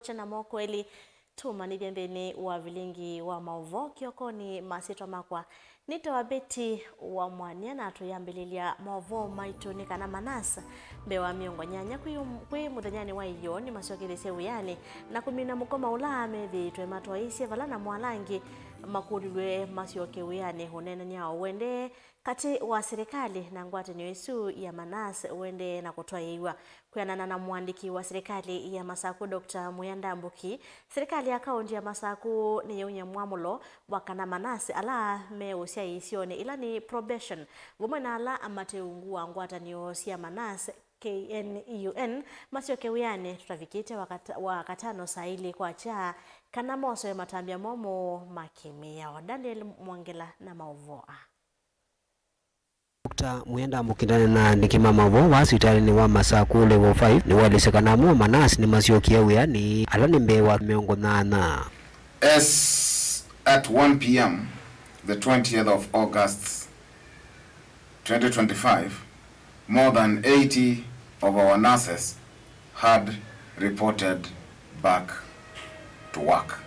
Chana mokweli tuma ni vyembeni wa vilingi wa mauvo kiokoni masito makwa nito wabeti wa mwania na tuyambililia mauvo maitu nikana manasa bewa miongo nyanya kwi muthanyani wa iyo ni masiokilise uyani na kumina mukoma ulame vitwe matoaisi valana mwalangi makulilwe masioke uyani hunena nyao wende kati wa serikali na ngwatanio isu ya Manas wende na kutwaiwa kuyanana na mwandiki wa serikali ya Masaku Dr. Muyanda Mbuki. Serikali ya kaunti ya Masaku ni yaunya mwamulo wakana Manas ala meusia isione ila ni probation wumena ala amateungua ngwatanio ya Manas KNEUN masioke uyane tutavikite wakatano saili kwa cha kana moso ya matambia momo makimia wa Daniel Mwangela na mauvoa. Dr. Muyanda Mukindane na nikimama vo wa hospitali wa Masaku level 5 ni walisekana mu Manas ni masiokia uyani ala ni mbewa miongo nana. As at 1 p.m. the 20th of August 2025, more than 80 of our nurses had reported back to work.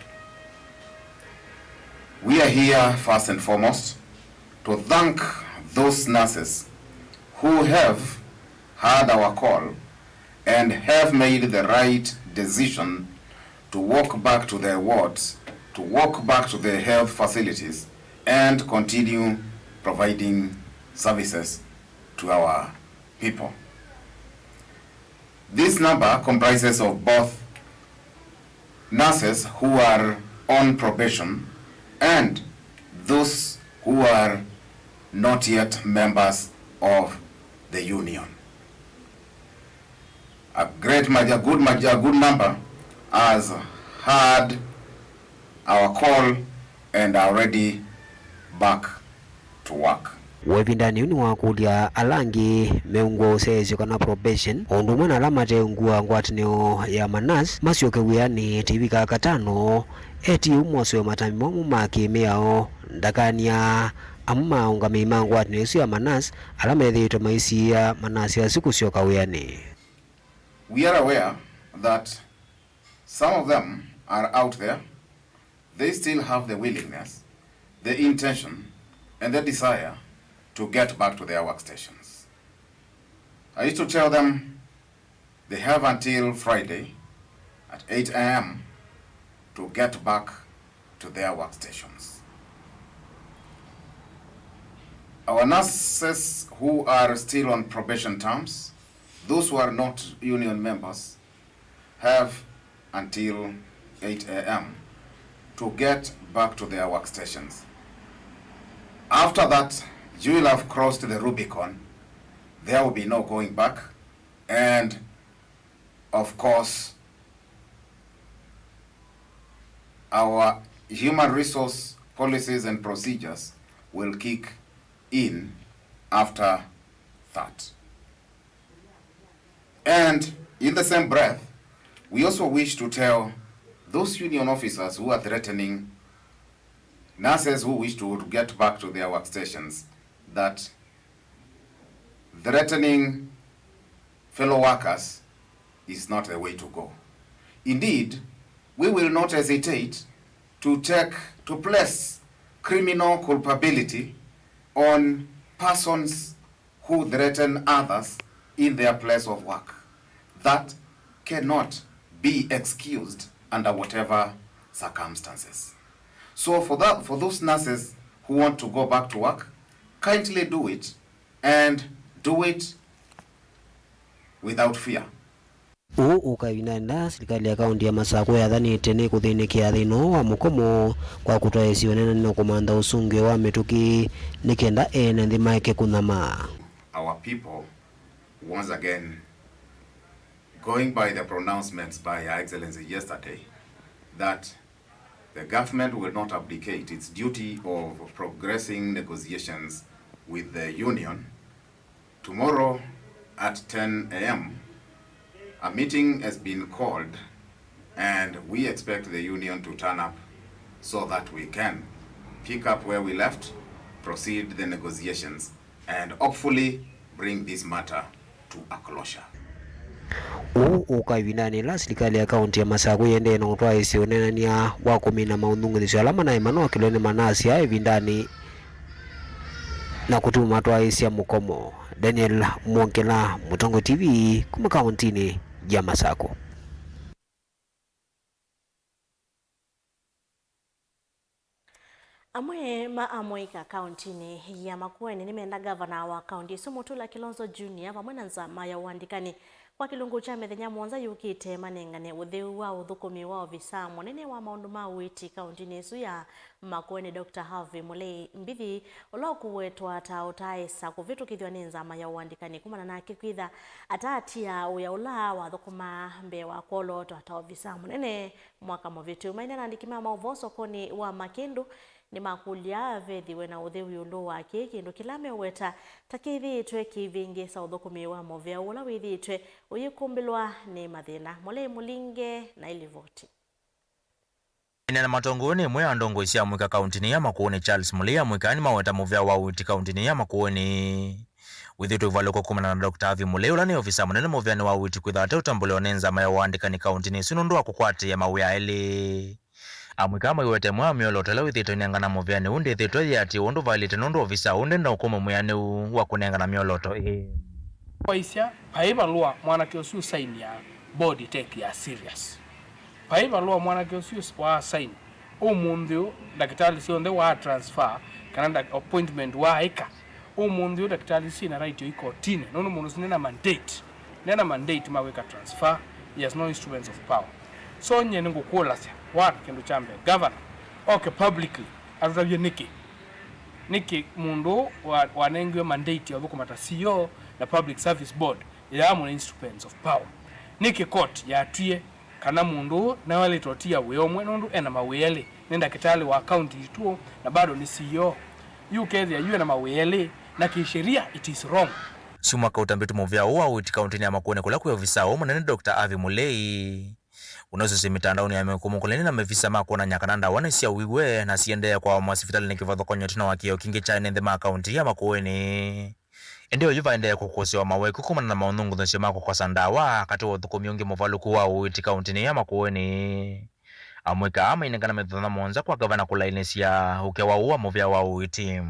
We are here first and foremost to thank those nurses who have heard our call and have made the right decision to walk back to their wards, to walk back to their health facilities and continue providing services to our people. This number comprises of both nurses who are on probation and those who are not yet members of the union. A good number has heard our call and are ready back to work. Wevindani uni wakulia alangi meungo sezi kana probation ondu mwana alama teungua ngwatinio ya Manas masioke uyani tibika katano eti umwose wa matami mwamu makimiao ndakania amma ungami mangwa nesu ya Manas alama yedhito maisi ya Manas ya siku sioka uyani. We are aware that some of them are out there. They still have the willingness, the intention and the desire to get back to their workstations. I used to tell them they have until Friday at 8 a.m. to get back to their workstations. Our nurses who are still on probation terms, those who are not union members, have until 8 a.m. to get back to their workstations. After that, you will have crossed the Rubicon. There will be no going back. And of course, our human resource policies and procedures will kick in after that. And in the same breath, we also wish to tell those union officers who are threatening nurses who wish to get back to their workstations that threatening fellow workers is not the way to go. Indeed, we will not hesitate to place criminal culpability on persons who threaten others in their place of work. That cannot be excused under whatever circumstances. So for those nurses who want to go back to work, kindly do it and do it without fear. Ukawinanda serikali ya kaunti ya Masaku yathani tene kuthinikia thino wa mukomo kwa kutoesi onena no komanda usunge wa metuki nikenda ene ndi maike kunama. Our people once again, going by the pronouncements by Your Excellency yesterday, that the government will not abdicate its duty of progressing negotiations with the union. Tomorrow at 10 a.m., a meeting has been called and we expect the union to turn up so that we can pick up where we left, proceed the negotiations, and hopefully bring this matter to a closure. ukaivinani la serikali ya kaunti ya Masaku yende na utwa isi unenania wakumi na maunthungithisyo alama na imano kilone manasi ya ivindani na kutuma twa isi ya mukomo. Daniel Mwongela, Mutongo TV, kuma kauntini ya Masaku. Amwe maamoika kauntini ya Makueni nimeenda gavana wa kaunti Mutula Kilonzo Junior pamwe na nzama ya uandikani kwa kilungu cha methenya mwanza yukite manengane utheu wa uthukumi wa ofisa munene wa maundu ma witi kauntini isu ya Makueni Dr. Harvey Mulei Mbithi ulokuwetwa ta utaesa kuvitukithwa ni nzama ya uandikani kumana na kikwitha atatia uya ula wa thukuma mbe wa kolo ta ofisa munene mwaka muvitu maina na ndikima mauvoso koni wa Makindu ni makulia vethiwe na utheu yulu wake kindu kilame weta takithitwe kivingi sa uthukumi wa movya ula withitwe uyikumbilwa ni mathina Mulei Mulinge na ilivoti. Ina matongoni mwe andongo isia mwika kauntini ya Makueni Charles Mulei mwikani maweta movya wa witi kauntini ya Makueni withitwe valoko kumana na Dr. Harvey Mulei ula ni ofisa munene movyani wa witi kwithate utambulio ni nzama ya uandikani kauntini sinundu wa kukwati ya mawia eli amwika mawete mwa miolotela withitwe nengana movyani unde thitwe yati undu valite nundu ofisa unde na ukuma mwani wa kunengana mioloto Paisia paiba lua mwana kiosu sign ya body take ya serious. Paiba lua mwana kiosu wa sign umundu daktari si onde wa transfer kana appointment wa eka umundu daktari si na right iko tine nono mundu sinena mandate maweka transfer. He has no instruments of power. So nye ningu kuola sia watu kendo chambe governor okay publicly atutavye niki mundu wanengwe mandate ya kumata CEO na public service board ya mu instruments of power niki court ya tuye kana mundu na wale totia weomwe nundu ena mawele nenda kitali wa county tuo na bado ni CEO ukezi ya yue na mawele na kisheria it is wrong. Sumaka utambitu movya uwa witi kauntini ya Makueni kula kuya ofisa munene Dr. Harvey Mulei unozo mitandaoni ya mekumu na mevisa mako na nyakananda wanisia wiwe na siendea kwa masifitali ni kivatho konyo tina wakio kingi cha nende makaunti ya Makueni endeo yuva endea kukosi wa mawe kukumana na maunungu dhonsio mako kwa sandawa kati wa dhuko miongi movaluku wa uiti kauntini ya Makueni amweka ama inengana methana monza kwa gavana kulainisia ukewa uwa movya wa uiti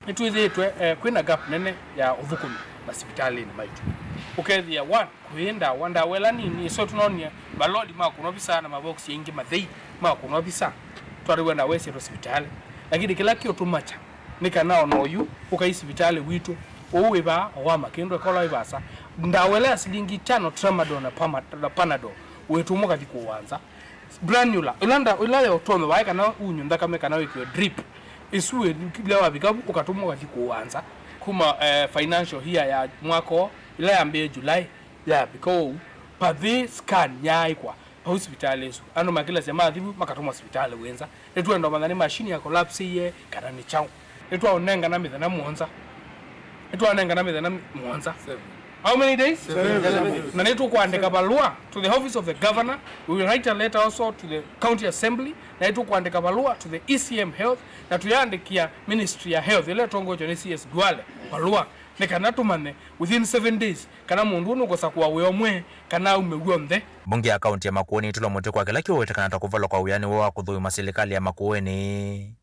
itu itwe kwina gap nene ya udhukumi masipitali ni maitu ukezi ya kuenda wanda wela ni so tunonia balodi mako nobisa na mabox yengi mathei mako nobisa twari wenda wese hospitali lakini kila kio tumacha nika nao noyu ukai hospitali witu uwe ba wa Makindu kola ibasa ndawela silingi 5 tramadol na panadol wetu moka dikuanza granula ulaya otome waika na unyunda kama kana wekwe drip isuwe kilawa bikabu ukatuma kwa dikuanza kuma financial here ya mwako ila ya mbe July ya because padhi scan ya kwa hospitali yesu ano makila sema adhibu makatuma hospitali wenza etu ndo mandani machine ya collapse ye kana ni chao etu onenga na mithana muonza etu onenga na mithana muonza how many days 7 na netu kuandika balua to the office of the governor. We will write a letter also to the county assembly na netu kuandika balua to the ECM health na tuyandikia ministry ya health ile tongojo ni CS Duale balua nekana tumane within 7 days kana mundu nukosa kwa weomwe kana umegwonde bunge ya kaunti ya Makueni tulomote kwa kila kiwe kana takuvala kwa uyani wa kudhui serikali ya Makueni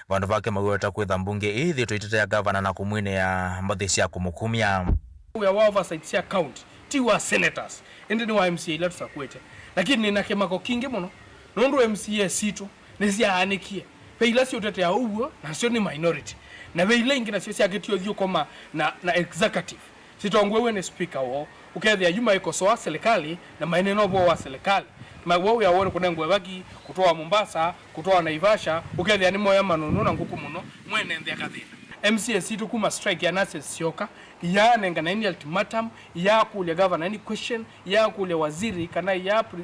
vandu vake magweta kwitha mbunge ithi tuitete ya governor na kumwine ya mbathisi ya kumukumia we are oversight ya county tiwa senators ende ni wa MCA ila tusakwete lakini nina kemako kingi muno nundu MCA situ nisia anikie pe ila si utete ya uwo na sio ni minority na be ile ingina sio siaketio thio koma na executive sitongwe we ni speaker wo ukethia yuma ikosoa serikali na maeneo bo wa serikali magwo ya wone kunengwe baki kutoa Mombasa kutoa Naivasha ukethia ni moya manunu na nguku muno mwene nthia kathina MCA situ kuma strike ya nase sioka ya nengana ni ultimatum ya kulia governor any question ya kulia waziri kana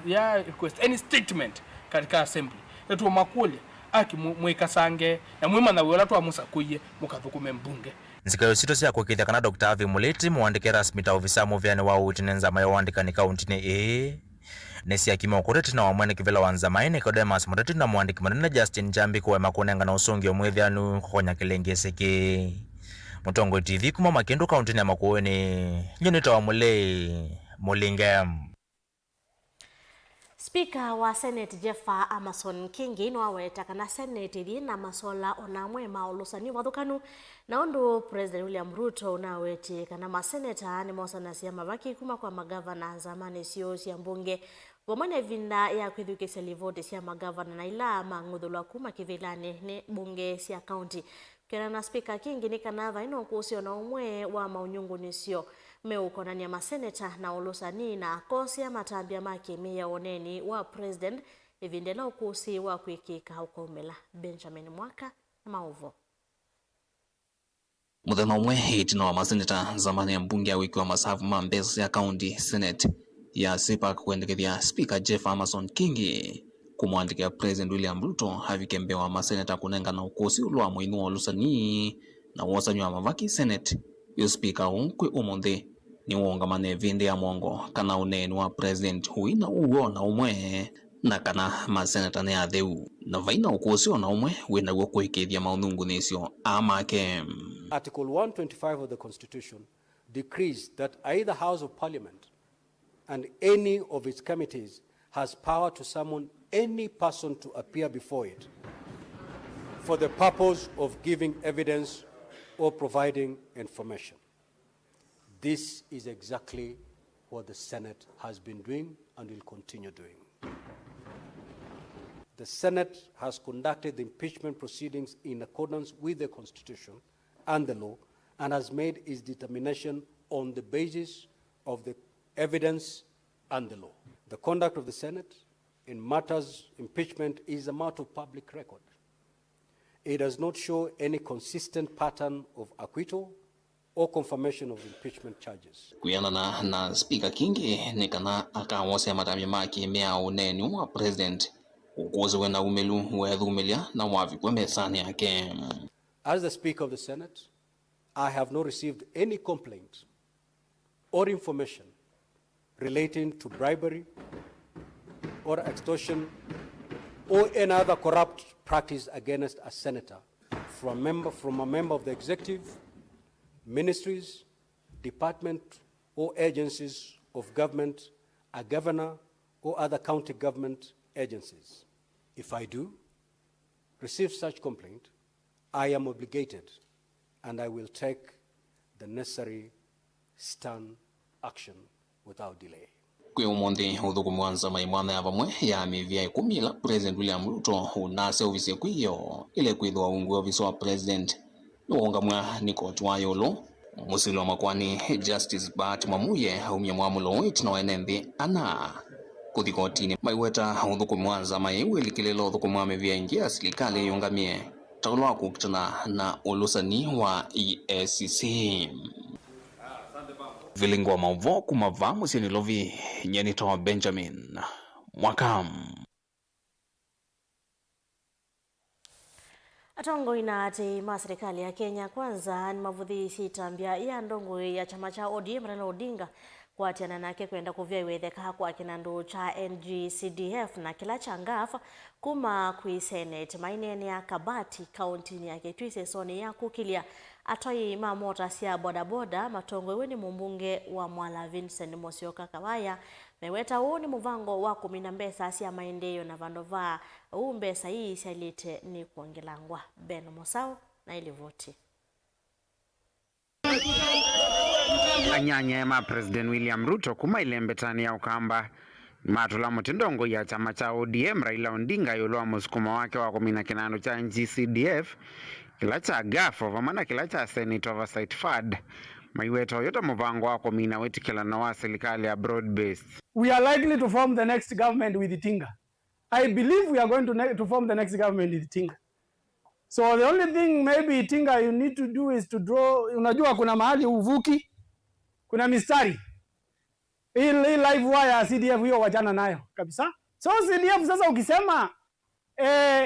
ya request any statement katika assembly etu makulia aki mwikasange na mwima na wala twa musakuye mukathukume mbunge nzikayo sito sia kwikithia kana Dr. Harvey Mulei muandike rasmi ta ofisa movyani wa utinenza mayo wandika ni county ni nesi akima kureti na wamwene kivela wanza maine Kodemas Muteti na mwandiki manene Justin Jambi kwa makunenga na usongi omwethianu kokonya kilengeseke Mutongo TV kuma Makindu kaunti ya Makueni nyonita wa Mulei Mulinge. Speaker wa Senate Jeffer Amason Kingi nwaweta kana Senate iri na masola onamwe maulusani wathukanu na undu President William Ruto unaweti kana maseneta ni mosana cia mavaki kuma kwa magavana zamani sio cia mbunge wamane vinda ya kwithukisya livoti cia magavana na ila manguthulwa kuma kivilani ni bunge cia county kena na Speaker Kingi ni kana vaino kusio na umwe wa maunyungu nisio meukonania maseneta na ulusani na akosi ya matambia makimi ya oneni wa President ivindela ukusi wa kuikika huko Umela. Benjamin Mwaka na Mauvo. Muthema umwe hitino wa maseneta zamani ya mbunge ya wiki wa masafu mambesa ya county Senate ya SIPAC kuendekethia Speaker Jeff Amason Kingi kumwandikia President William Ruto havikembe wa maseneta kunenga na ukusi ulwa muinu wa ulusani na wosanyu wa mavaki Senate yu Speaker unkwe umonde ni wongamane vinde ya mwongo kana uneni wa President huina uwo na umwe na kana maseneta ne atheu na vaina ukusi na umwe wina guo kuhikithia maunungu nisio amake. Article 125 of the Constitution decrees that either House of Parliament and any of its committees has power to summon any person to appear before it for the purpose of giving evidence or providing information. This is exactly what the Senate has been doing and will continue doing. The Senate has conducted the impeachment proceedings in accordance with the Constitution and the law and has made its determination on the basis of the evidence and the law. The conduct of the Senate in matters impeachment is a matter of public record. It does not show any consistent pattern of acquittal or confirmation of impeachment charges. Kuyana na Speaker Kingi ni kana akawose matamya maki mea uneni wa President ukoze wena umelu wethumilia na wavi kwembesani yake. As the Speaker of the Senate, I have not received any complaint or information relating to bribery or extortion or any other corrupt practice against a senator from a member of the executive, ministries, department or agencies of government, a governor or other county government agencies. If I do receive such complaint, I am obligated and I will take the necessary stern action without delay. Kwe umonde uthukumwanza maimwana ya vamwe ya mivya 10 la President William Ruto unase ofisi kwiyo ile kwithwa ungu ofisi wa President nuongamwa ni koti wa yolo musilo makwani Justice Bart Mamuye haumya mwamulo itina waenembe ana kuthikotini maiweta uthukumwanza maiwe likilelo uthukumwa mivya ingia serikali yungamie taulwa kukutana na ulusani wa EACC. Vilingwa Mauvo kumava musini lovi nyenito Benjamin Mwaka. Atongo ina ati serikali ya Kenya Kwanza ni mavuthi sitambia ya ndongo ya chama cha ODM Raila Odinga kuatiana nake kwenda kuvya iwetheka kwa kinandu cha NG-CDF na kila changafa kuma kui Senate mainene ya Kabati kaunti ya Kitui soni ya kukilia atoi mamota sia bodaboda matongo iwe ni mumbunge wa Mwala Vincent Mosioka Kawaya meweta huu ni muvango wa 10 mbesa sia maendeleo na vandova huu mbesa hii sialite ni kuongelangwa. Ben Mosao na ilivoti. Anyanya ya President William Ruto kuma ilembetani ya ukamba matula mutindongo ya chama cha ODM Raila Odinga yoloa musukuma wake wa 10 cha NG-CDF kila cha gafo vamana kila cha Senate Oversight Fund maiweto yote muvango wa 10 wetikila na wa serikali ya broad based. We are likely to form the next government with Tinga. I believe we are going to form the next government with Tinga. So the only thing maybe Tinga you need to do is to draw, unajua kuna mahali uvuki, kuna mistari. Hii live wire CDF hiyo wachana nayo kabisa. So CDF sasa ukisema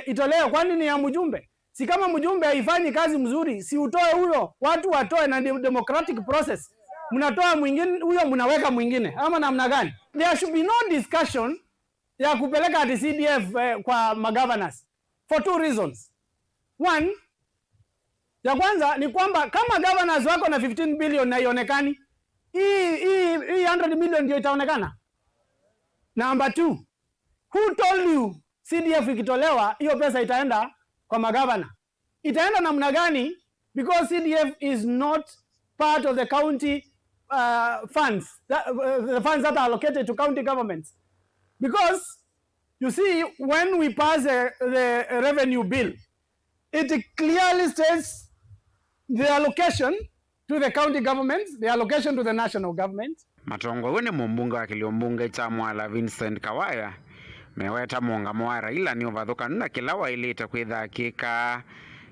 itolewe kwani ni ya mjumbe? Si kama mjumbe haifanyi kazi mzuri, si utoe huyo, watu watoe na democratic process. Mnatoa mwingine huyo mnaweka mwingine ama namna gani? There should be no discussion ya kupeleka ati CDF kwa magovernors for 2 reasons. One, ya kwanza ni kwamba kama governors wako na 15 billion na ionekani, hii 100 million ndio itaonekana? Number 2, who told you CDF ikitolewa hiyo pesa itaenda kwa magavana? Itaenda namna gani? Because CDF is not part of the county funds, the funds that are allocated to county governments. Because you see, when we pass the revenue bill, it clearly states the allocation to the county governments, the allocation to the national government. Matongo wene mumbunga wa kiliombunge cha Mwala Vincent Kawaya meweta muungamo wa Raila ni uvathuka nuna kilawa ili itakwitha kika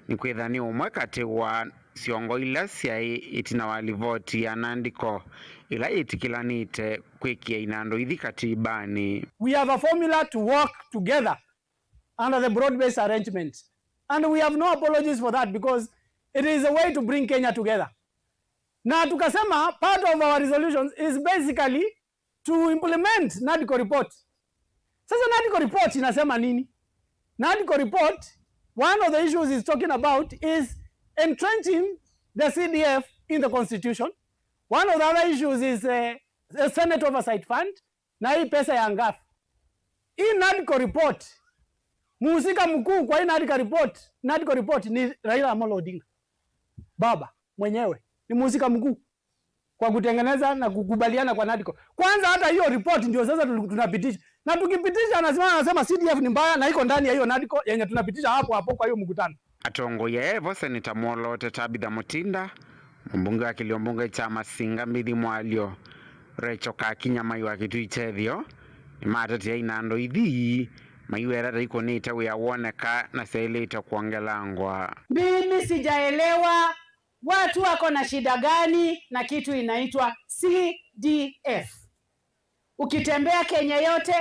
ni kwitha ni umwe kati wa siongo ila siai itina walivoti ya nandiko ila itikilanite kwikia inando ithi katibani. We have a formula to work together under the broad-based arrangement, and we have no apologies for that because it is a way to bring Kenya together. Na tukasema part of our resolutions is basically to implement NADCO report. Sasa NADCO report inasema nini? NADCO report, one of the issues it's talking about is entrenching the CDF in the constitution. One of the other issues is a Senate Oversight Fund na hii pesa ya ngafu. Hii NADCO report, muhusika mkuu kwa hii NADCO report ni Raila Amolo Odinga. Baba mwenyewe ni muhusika mkuu kwa kutengeneza na kukubaliana kwa NADCO. Kwanza hata hiyo report ndio sasa tunapitisha. Na tukipitisha anasema CDF ni mbaya na iko ndani ya hiyo NADCO yenye tunapitisha hapo kwa hiyo mkutano. Atongo yevo Seneta Mwolote Tabitha Mutinda, mbunge wa kiliombunge cha Masinga Mbithi Mwalio, Recho Kakinya mayu wa kitu ichethio, ni matati ya inando ithi, mayu erata iko nita wea woneka na seile ita kuangelangwa. Mimi sijaelewa watu wako na shida gani na kitu inaitwa CDF. Ukitembea Kenya yote,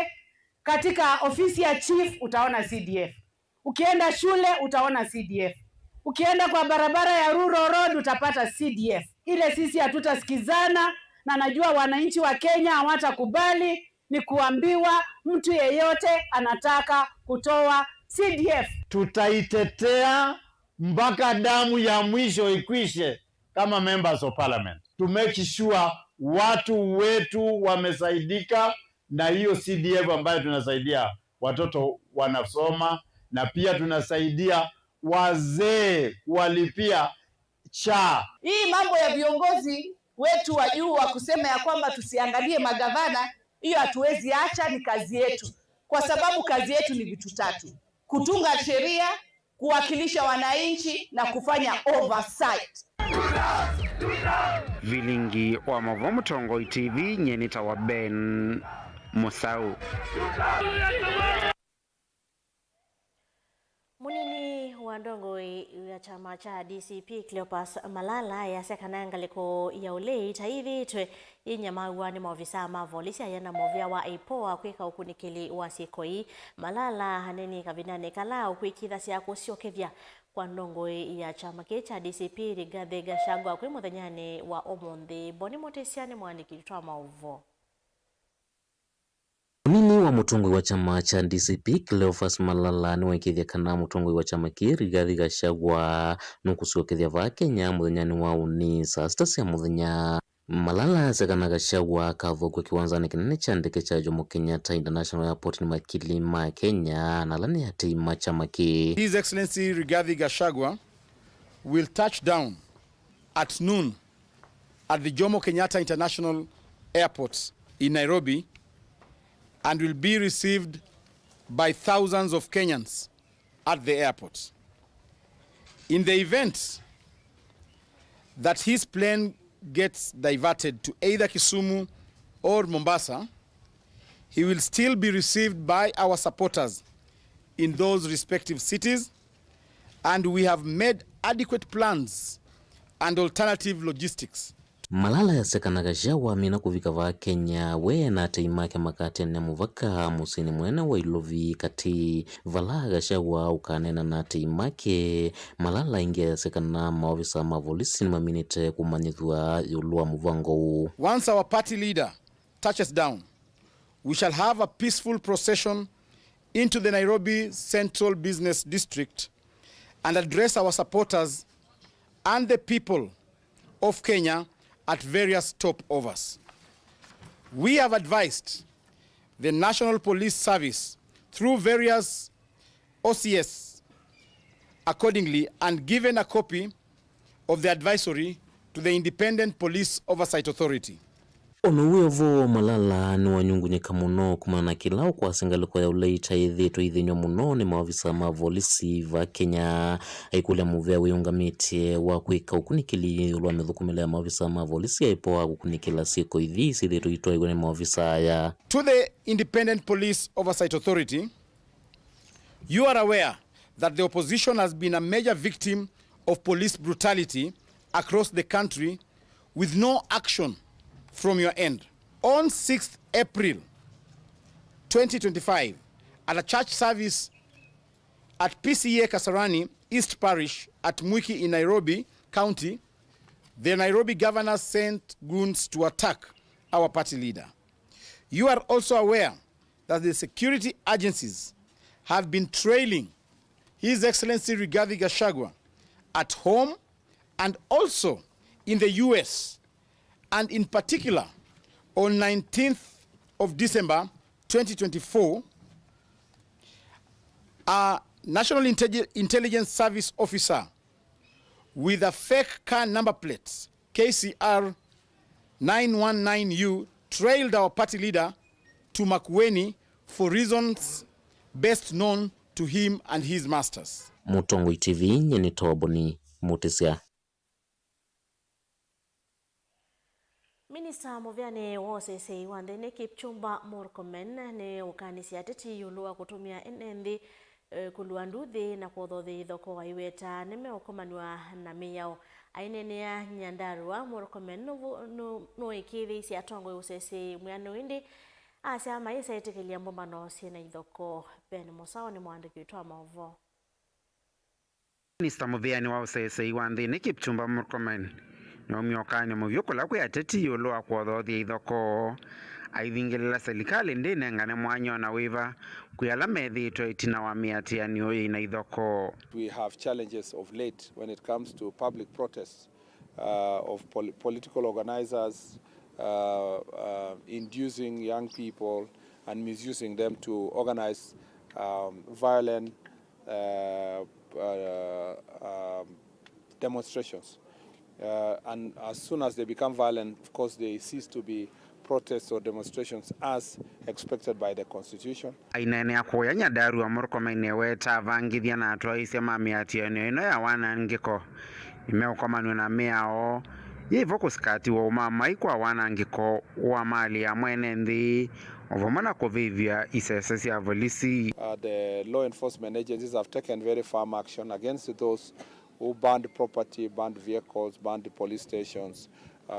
katika ofisi ya chief utaona CDF. Ukienda shule utaona CDF. Ukienda kwa barabara ya Rural Road utapata CDF. Ile sisi hatutasikizana na najua wananchi wa Kenya hawatakubali ni kuambiwa mtu yeyote anataka kutoa CDF. Tutaitetea mpaka damu ya mwisho ikwishe kama members of parliament. To make sure watu wetu wamesaidika na hiyo CDF ambayo tunasaidia watoto wanasoma na pia tunasaidia wazee walipia cha. Hii mambo ya viongozi wetu wa juu wa kusema ya kwamba tusiangalie magavana, hiyo hatuwezi acha, ni kazi yetu. Kwa sababu kazi yetu ni vitu tatu: kutunga sheria, kuwakilisha wananchi na kufanya oversight. Vilingi wa Mavomo Tongo TV nyenita wa Ben Musau. Munini wa ndongoi ya chama cha DCP Cleopas Malala ya sekananga liko ya ulei taivi twe inyama wani maofisa mavolisi ayana movia wa ipoa kweka ukunikili wa sikoi. Malala haneni kavinane kala ukwikitha siako siokevya kwa ndongoi ya chama cha DCP Rigathi Gachagua kwe muthanyane wa omonthi boni motesiane mwanikitwa mauvo. Munini wa mutongoi wa chama cha DCP Cleophas Malala ni waikithia kana mutongoi wa chama ki Rigathi Gachagua nukusiokethia va Kenya muthanyani wa uni saa sita cia muthenya. Malala sekana Gachagua kavokwe kiwanzani kinene cha ndeke cha Jomo Kenyatta International Airport ni makilima Kenya na lani ya teima chama ki. His Excellency Rigathi Gachagua will touch down at noon at the Jomo Kenyatta International Airport in Nairobi and will be received by thousands of Kenyans at the airport. In the event that his plane gets diverted to either Kisumu or Mombasa, he will still be received by our supporters in those respective cities, and we have made adequate plans and alternative logistics. Malala ya sekana Gachagua mina kuvika va Kenya we na teimake makate na muvaka musini mwene wa ilovi kati vala Gachagua ukanena na teimake. Malala ingia sekana maofisa mavolisi ni maminite kumanyithua yulua muvango. Once our party leader touches down, we shall have a peaceful procession into the Nairobi Central Business District and address our supporters and the people of Kenya at various stopovers. We have advised the National Police Service through various OCS accordingly and given a copy of the advisory to the Independent Police Oversight Authority. Onuwevo Malala ni wanyungunyika muno kumana kilao kwa singaliko ya uleita idhito idhinyo muno ni maafisa mavolisi va Kenya aikule muvea wiyungamiti wa kuika ukunikili ulwa methukumile maafisa mavolisi ya ipoa ukunikila siko idhi sidhitu itoa igone maafisa ya. To the Independent Police Oversight Authority, you are aware that the opposition has been a major victim of police brutality across the country with no action from your end. On 6th April 2025, at a church service at PCA Kasarani East Parish at Mwiki in Nairobi County, the Nairobi governor sent goons to attack our party leader. You are also aware that the security agencies have been trailing His Excellency Rigathi Gachagua at home and also in the US, and in particular, on 19th of December 2024, a National Intelligence Service officer with a fake car number plate, KCR 919U, trailed our party leader to Makueni for reasons best known to him and his masters. Mutongoi TV nyeni toboni mutisia. Minista Muvyani wosese wandene Kipchumba Murkomen ne ukanisi ateti yulua kutumia NND kuluanduthi na kuodhothi thoko wa iweta nimeokomanwa na miyao ainenea Nyandarua. Murkomen no ikithi si atongo usese mwiano indi asya maisa itikilia mbombano siena ithoko. Ben Musao ni mwandiki utwa maovo. Minista Muvyani wosese wandene Kipchumba Murkomen Nyomyokani muvyukula kuyateti yulua kuodhothi ithoko aithingilela serikali ndinengane mwanyo na wiva kuyala methito itina wa miatianio ina ithoko. We have challenges of late when it comes to public protests of political organizers inducing young people and misusing them to organize violent demonstrations. And as soon as they become violent, of course, they cease to be protests or demonstrations as expected by the Constitution. Ainene akuya Nyandarua Murkomen weta vangithia na atwa isema miatianio ino ya wanangiko imeukomanwa na miao yivo kusikati wa umama ikwa wanangiko wa mali ya mwene nthi ovomana kuvivia isese sia volisi. The law enforcement agencies have taken very firm action against those who burned property, burned vehicles, burned the police stations,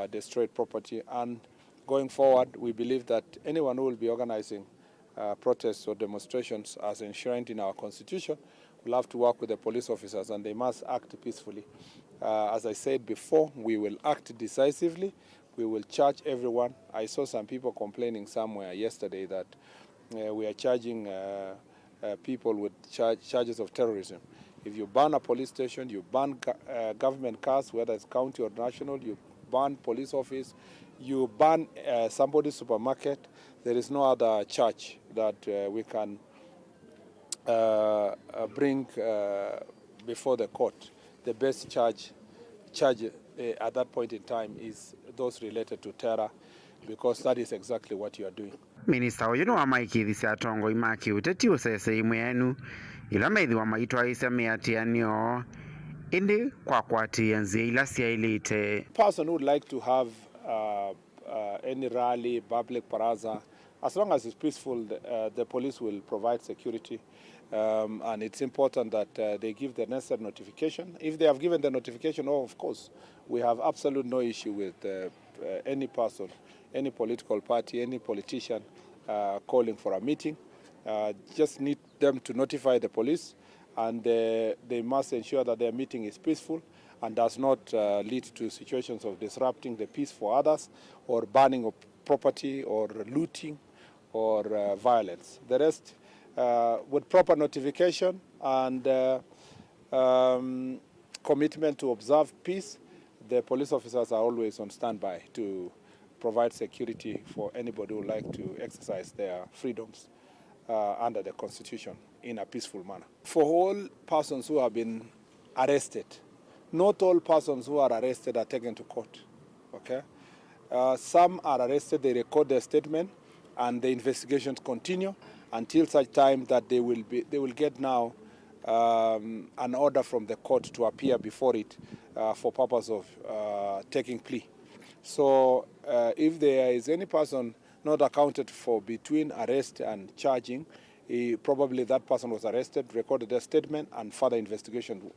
destroyed property. And going forward, we believe that anyone who will be organizing protests or demonstrations as enshrined in our Constitution will have to work with the police officers, and they must act peacefully. As I said before, we will act decisively. We will charge everyone. I saw some people complaining somewhere yesterday that we are charging people with charges of terrorism. If you burn a police station, you burn government cars, whether it's county or national, you burn police office, you burn somebody's supermarket, there is no other charge that we can bring before the court. The best charge at that point in time is those related to terror, because that is exactly what you are doing. Minister uyu no amaikithisia atongo imaki uteti usese imwenu ila methi wa maitwa isa miatianio indi kwa kwatia nzia ila siailite. Person who would like to have any rally, public paraza, as long as it's peaceful, the police will provide security. And it's important that they give the necessary notification. If they have given the notification, of course, we have absolute no issue with any person, any political party, any politician calling for a meeting. Just need them to notify the police, and they must ensure that their meeting is peaceful and does not lead to situations of disrupting the peace for others, or burning of property, or looting, or violence. The rest, with proper notification and commitment to observe peace, the police officers are always on standby to provide security for anybody who would like to exercise their freedoms under the Constitution in a peaceful manner. For all persons who have been arrested, not all persons who are arrested are taken to court. Okay, some are arrested, they record their statement, and the investigations continue until such time that they will get now an order from the court to appear before it for purpose of taking plea. So if there is any person not accounted for between arrest and charging, probably that person was arrested, recorded their statement, and further investigation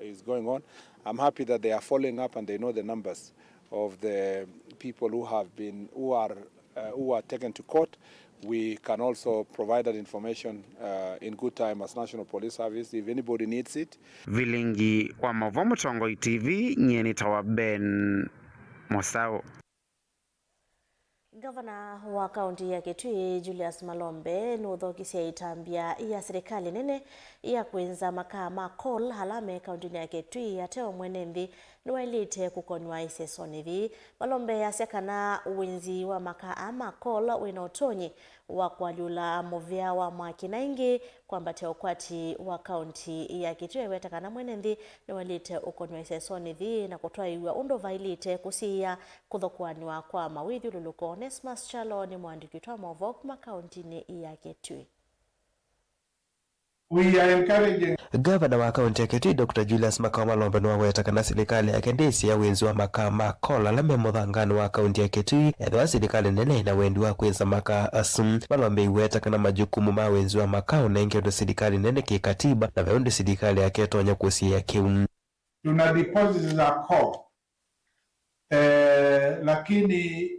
is going on. I'm happy that they are following up and they know the numbers of the people who are taken to court. We can also provide that information in good time as National Police Service if anybody needs it. Vilingi wa Mavomo Tongoi TV, Nyeni Tawa Ben Mosao. Gavana wa kaunti ya Kitui Julius Malombe nuthokisia itambia ya serikali nene ya kwenza makaa ma coal halame kaunti ya Kitui ateo mwenendi niwailite kukonywa isesonivi. Malombe yasekana uwinzi wa makaa ama coal winotonyi wa kwalula movia wa mwakinaingi kwamba teokwati wa kaunti ya Kitui wetakana mwenendi niwailite ukonywa isesonivi na kutoa iwa undo vailite kusiya kuthokwaniwa kwa mawithi luluko. Onesmus Chalo ni mwandiki wa Mavok makaunti ya Kitui. We are encouraging Gavana wa kaunti ya Kitui Dr. Julius Makau Malombe niwawetakana serikali ya kendesi ya wenzi wa makaa ma coal alame muthangano wa kaunti ya Kitui ethwa serikali nene na wendi wa kwenza makaa asum. Malombe iwetakana majukumu ma wenzi wa makaa unenge ndo serikali nene kikatiba na veundi serikali ya ketonya kusia kiu. Tuna deposits za coal lakini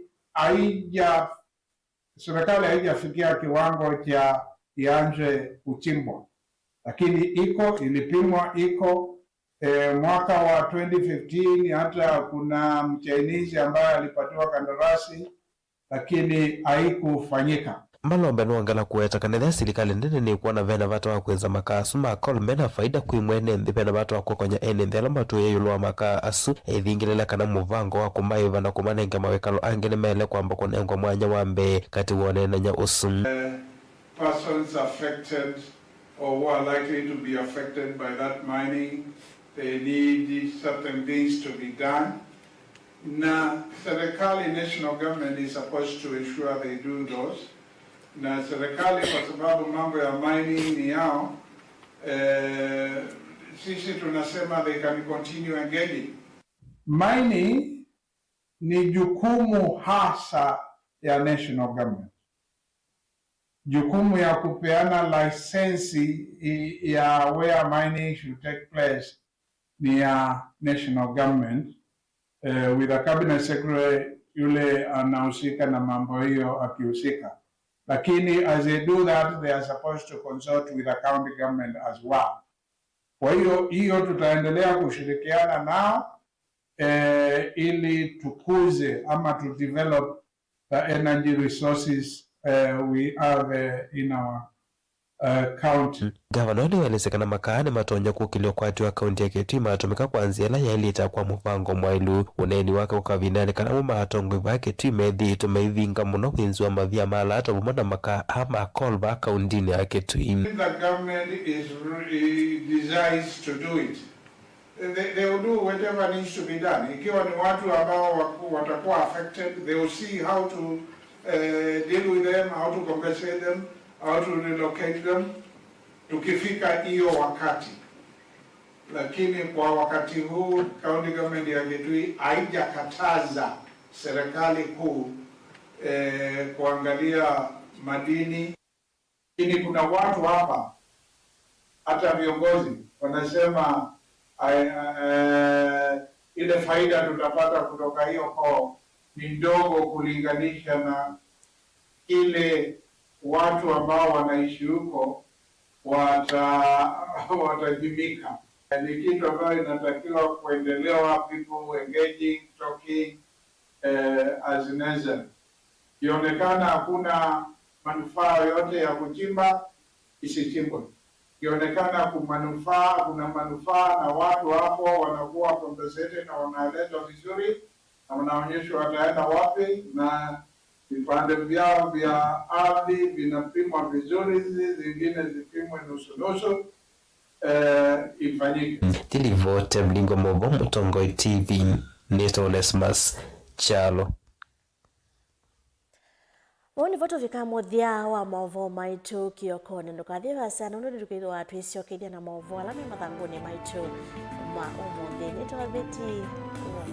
serikali haijafikia kiwango cha ianze kuchimbwa, lakini ilipimwa mwaka wa 2015 hata kuna Mchinese ambaye alipatiwa kandarasi lakini haikufanyika. Malombe nuangala kuwetakana serikali nene ni kuona vena vatu wa kwenza makaa asu ma coal mena faida kuimwene mthi vena vatu wa kukonya ene mthi alamba tuye yulua makaa asu ethingilela kana muvango wa kumaiva na kumanenga mawekalo angene mele kwamba kunengwa mwanya wa mbe kati wonenanya usu. Persons affected or who are likely to be affected by that mining, they need certain things to be done. Na serikali, national government is supposed to ensure they do those. Na serikali kwa sababu mambo ya mining ni yao, sisi tunasema they can continue engaging. Mining ni jukumu hasa ya national government. Jukumu ya kupeana lisensi ya where mining should take place ni ya national government, with a cabinet secretary yule anahusika na mambo hiyo akihusika. Lakini as they do that, they are supposed to consult with the county government as well. Kwa hiyo tutaendelea kushirikiana nao ili tukuze ama to develop the energy resources we have in our county. Gavana ni walesekana makaane matonya kukilio kwati wa kaunti ya Kitui matumika kuanzia la yailita kwa muvango mwailu uneni wake ukavinani kana mumatongo wa Kitui methi tumeivinga muno winzi wa mavia mala ato mumona makaa ama coal wa kaunti ya Kitui. The government is desires to do it. They will do whatever needs to be done. Ikiwa ni watu ambao watakuwa affected, they will see how to deal with them, how to compensate them, how to relocate them, tukifika hiyo wakati. Lakini kwa wakati huu, county government ya Kitui haijakataza serikali kuu kuangalia madini. Lakini kuna watu hapa, hata viongozi, wanasema ile faida tutapata kutoka hiyo kwa ni ndogo kulinganisha na ile watu ambao wanaishi huko watajimika. Ni kitu ambayo inatakiwa kuendelewa, people engaging, talking as necessary. Ionekana hakuna manufaa yote ya kuchimba, isichimbwe. ikionekana kuna manufaa na watu hapo wanakuwa compensated na wanaelezwa vizuri na wanaonyeshwa wataenda wapi, na vipande vyao vya ardhi vinapimwa vizuri, zingine zipimwe nusu ifanyike. Tilivote Mlingo Mobo, Mutongoi TV, Neto Onesmus Chalo. Woni voto vikamuthia wa maovo maitu kiokone ndukathiva sana ndo ndukithwa watu icio na maovo alame mathanguni maitu ma umuthi nitwa beti wa